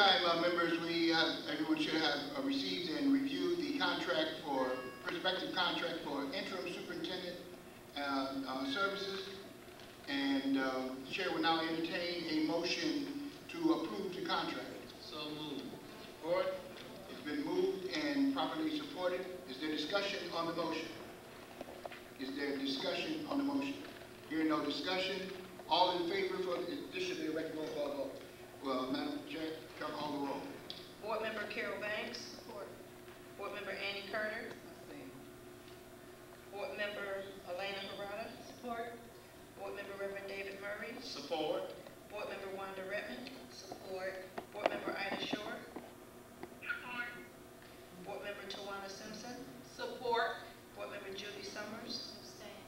time, members, everyone should have received and reviewed the prospective contract for interim superintendent services. And the chair will now entertain a motion to approve the contract. So moved. Support. It's been moved and properly supported. Is there discussion on the motion? Is there discussion on the motion? Hearing no discussion, all in favor for this should be a regular roll call vote. Well, Madam Chair, call the roll. Board Member Carol Banks. Support. Board Member Annie Carter. Board Member Elena Harada. Support. Board Member Reverend David Murray. Support. Board Member Wanda Redmond. Support. Board Member Ida Shore. Support. Board Member Tawana Simpson. Support. Board Member Judy Summers. Abstain.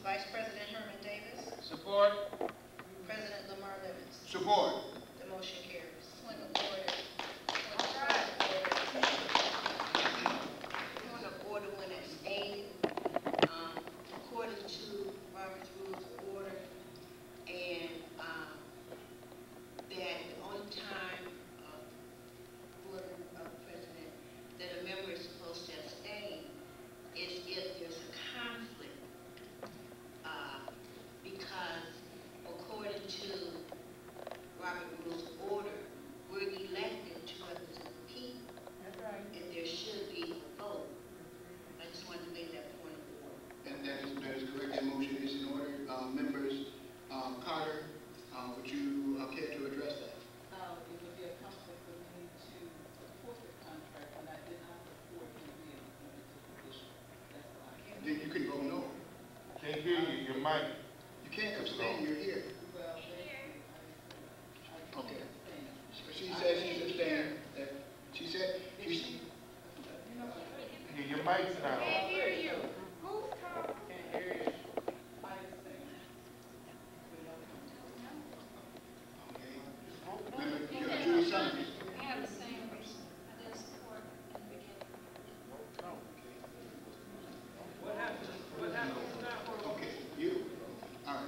Vice President Herman Davis. Support. President Lamar Levins. Support. The motion carries. Point of order. Point of order when it's stated, according to Robert's Rules of Order, and that the only time President, that a member is supposed to abstain is if there's a conflict, because according to Robert Rules of Order, we're elected to represent the people. That's right. And there should be a vote. I just wanted to make that point of order. And that is correct. That motion is in order. Members, Carter, would you care to address that? It would be a conflict for me to support the contract when I did not support him being appointed to the position. That's why. Then you can vote no. Can't hear you. Your mic. You can't abstain. You're here. Well, Okay. She says she's abstaining. She said she's. Your mic's not on. Can't hear you. Who's talking? Can't hear you. I abstain. Okay. Member Judy Summers. I have the same reason. I didn't support in the beginning. What happened? What happened? Okay. You. All right.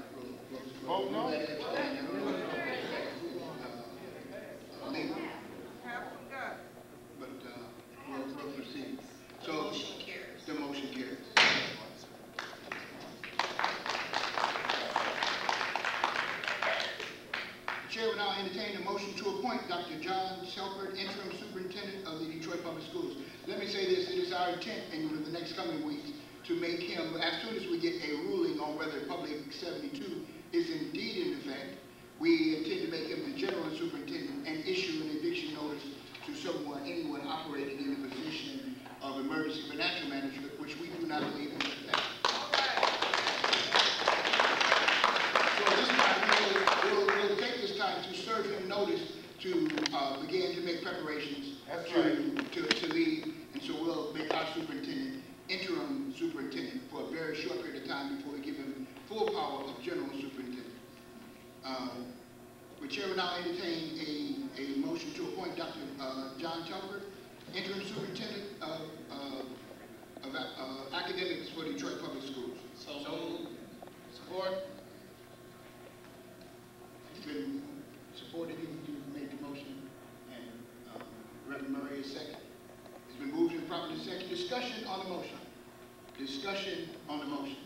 Vote no. But we'll proceed. The motion carries. The motion carries. The chair will now entertain a motion to appoint Dr. John Shelford, interim superintendent of the Detroit Public Schools. Let me say this: it is our intent in the next coming weeks to make him, as soon as we get a ruling on whether Public 72 is indeed in effect, we intend to make him the general superintendent and issue an eviction notice to anyone operating in the position of emergency financial manager, which we do not believe in effect. So this time, we'll take this time to serve him notice to begin to make preparations to leave, and so we'll make our superintendent interim superintendent for a very short period of time before we give him full power of general superintendent. The chair will now entertain a motion to appoint Dr. John Telford, interim superintendent of academics for Detroit Public Schools. So moved. Support. It's been supported. You made the motion, and Reverend Murray is second. It's been moved and properly second. Discussion on the motion. Discussion on the motion.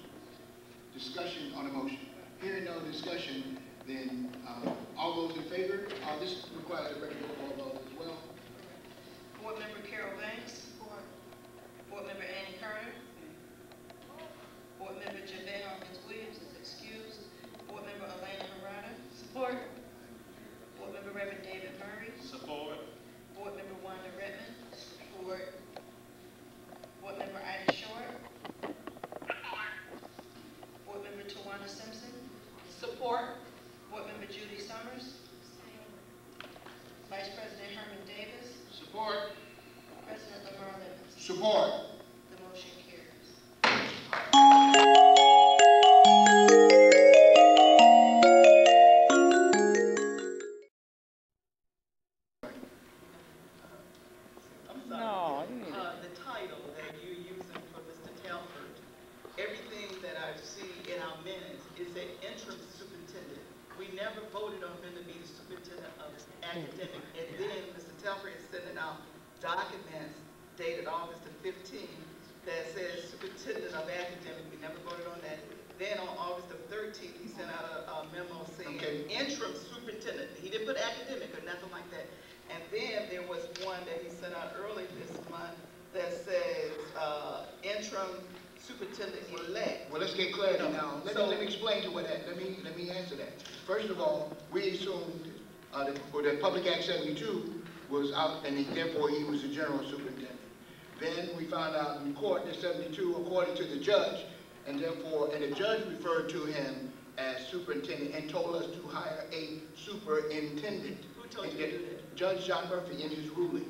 Discussion on the motion. Hearing no discussion, then all those in favor, this requires a regular roll call vote as well. Board Member Carol Banks. Support. Board Member Annie Carter. Board Member Javed Williams is excused. Board Member Elena Harada. Support. Board Member Reverend David Murray. Support. Board Member Wanda Redmond. Support. Board Member Ida Shore. Board Member Tawana Simpson. Support. Board Member Judy Summers. Vice President Herman Davis. Support. President Lamar Levins. Support. The motion carries. No, the title that you're using for Mr. Telford, everything that I see in our minutes is an interim superintendent. we never voted on him to be the superintendent of academic. And then Mr. Telford is sending out documents dated August the 15th that says superintendent of academic. We never voted on that. Then on August the 13th, he sent out a memo saying interim superintendent. He didn't put academic or nothing like that. And then there was one that he sent out early this month that says interim superintendent elect. Well, let's get clarity now. Let me explain to what that. Let me answer that. First of all, we assumed that Public Act 72 was out, and therefore he was the general superintendent. Then we found out in court that 72, according to the judge, and the judge referred to him as superintendent and told us to hire a superintendent. Who told you to do that? Judge John Murphy in his ruling,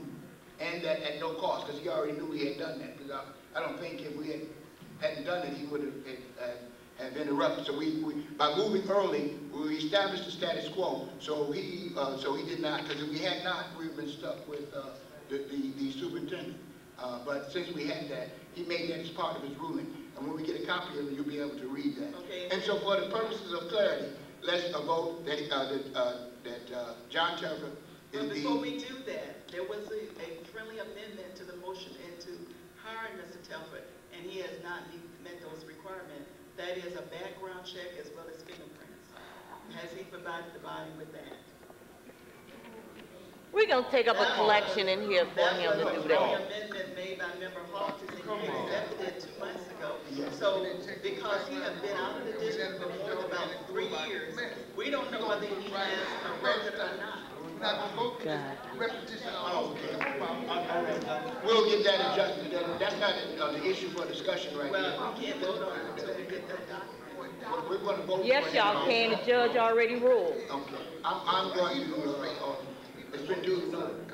and that at no cost, because he already knew he had done that. Because I don't think if we hadn't done it, he would have interrupted. So by moving early, we established the status quo. So he did not, because if we had not, we would have been stuck with the superintendent. But since we had that, he made that as part of his ruling. And when we get a copy of it, you'll be able to read that. Okay. And so for the purposes of clarity, let's vote that John Telford is But before we do that, there was a friendly amendment to the motion into hiring Mr. Telford, and he has not met those requirements. That is a background check as well as fingerprints. Has he provided the body with that? We're going to take up a collection in here for him to do That was a that. amendment made by Member Hawkins, and he accepted it 2 months ago. So, because he has been out of the district for more than about 3 years, we don't know whether he has a record or not. We'll get that adjusted. That's not the issue for discussion right now. Well, we can't vote on it until we get that document. We're going to vote. Yes, y'all can. The judge already ruled. Okay. I'm going to. It's been duly noted.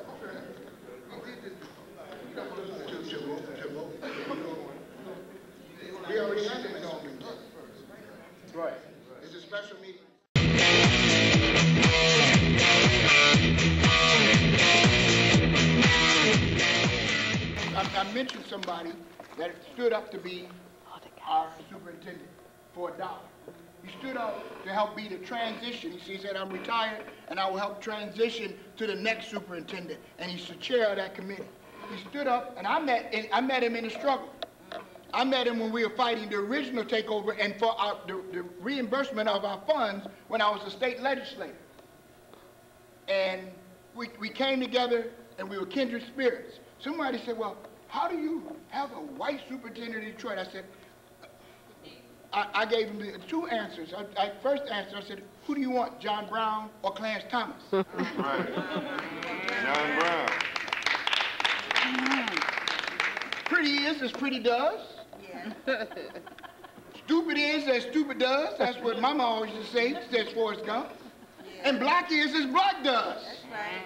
To vote. We already had the meeting. Right. It's a special meeting. I mentioned somebody that stood up to be our superintendent for $1. He stood up to help be the transition. He said, I'm retired, and I will help transition to the next superintendent. And he's the chair of that committee. He stood up, and I met him in the struggle. I met him when we were fighting the original takeover and for the reimbursement of our funds when I was a state legislator. And we came together, and we were kindred spirits. Somebody said, well, how do you have a white superintendent in Detroit? I said, I gave him the 2 answers. First answer, I said, who do you want, John Brown or Clarence Thomas? Right. John Brown. Pretty is as pretty does. Yeah. Stupid is as stupid does. That's what Mama always used to say, says Forrest Gump. Yeah. And black is as black does. That's right.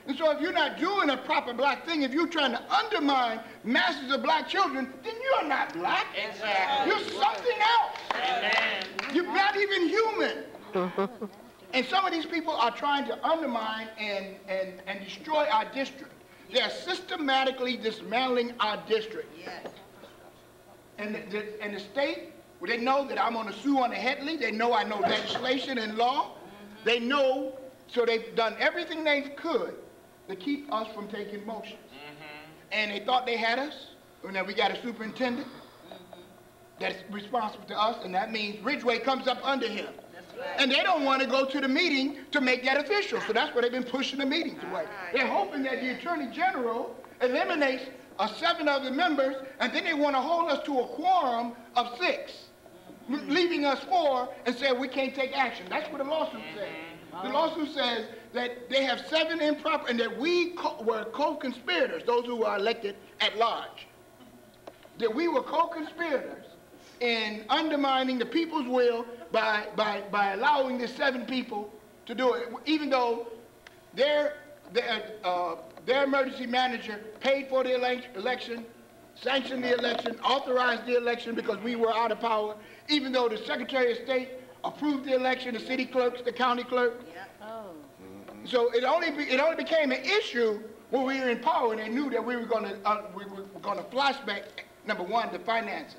And so if you're not doing a proper black thing, if you're trying to undermine masses of black children, then you're not black. Exactly. You're something else. Amen. You're not even human. And some of these people are trying to undermine and destroy our district. They're systematically dismantling our district. Yes. And the state, well, they know that I'm going to sue on the Headley. They know I know legislation and law. They know, so they've done everything they could to keep us from taking motions. And they thought they had us, and then we got a superintendent that's responsible to us, and that means Ridgeway comes up under him. And they don't want to go to the meeting to make that official, so that's why they've been pushing the meetings away. They're hoping that the Attorney General eliminates 7 of the members, and then they want to hold us to a quorum of 6, leaving us 4 and say we can't take action. That's what the lawsuit says. The lawsuit says that they have 7 improper, and that we were co-conspirators, those who are elected at large. That we were co-conspirators in undermining the people's will by allowing the 7 people to do it, even though their emergency manager paid for the election, sanctioned the election, authorized the election because we were out of power, even though the Secretary of State approved the election, the city clerks, the county clerk. So it only became an issue when we were in power, and they knew that we were going to flashback, number 1, the finances.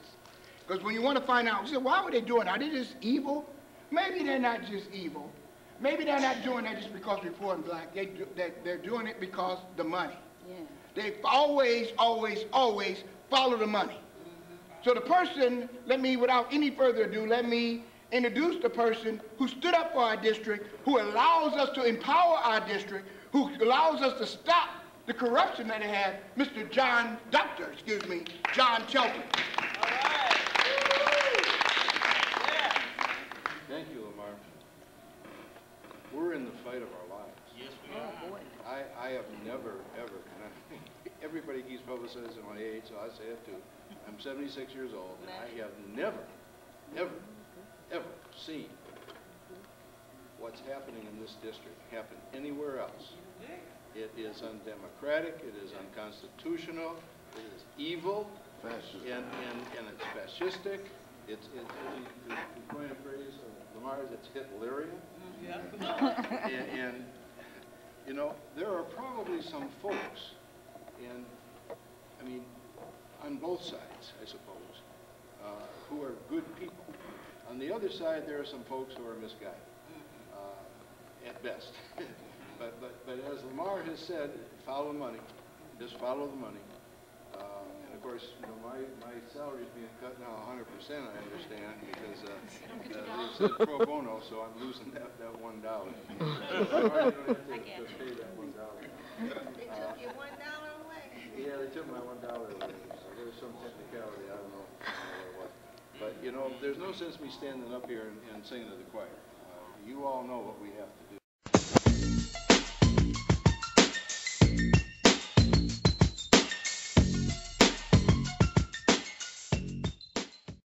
Because when you want to find out, you say, why were they doing it? Are they just evil? Maybe they're not just evil. maybe they're not doing that just because we're poor and black. They're doing it because the money. Yeah. They always follow the money. So the person, without any further ado, let me introduce the person who stood up for our district, who allows us to empower our district, who allows us to stop the corruption that it had, Mr. John Chelton. Thank you, Lamar. We're in the fight of our lives. Yes, we are. Oh, boy. I have never, ever, and everybody keeps publicizing my age, so I say it too. I'm 76 years old, and I have never, ever seen what's happening in this district happen anywhere else. It is undemocratic, it is unconstitutional, it is evil, and it's fascistic. It's the coin of phrase of Lamar's, it's Hitlerian. And, you know, there are probably some folks, and I mean, on both sides, I suppose, who are good people. On the other side, there are some folks who are misguided, at best. but as Lamar has said, follow money. Just follow the money. And of course, you know, my salary is being cut now 100%, I understand, because they said pro bono, so I'm losing that $1. I don't have to pay that $1. They took your $1 away. Yeah, they took my $1 away. So there's some technicality, I don't know what it was. But, you know, there's no sense me standing up here and singing to the choir. You all know what we have to do.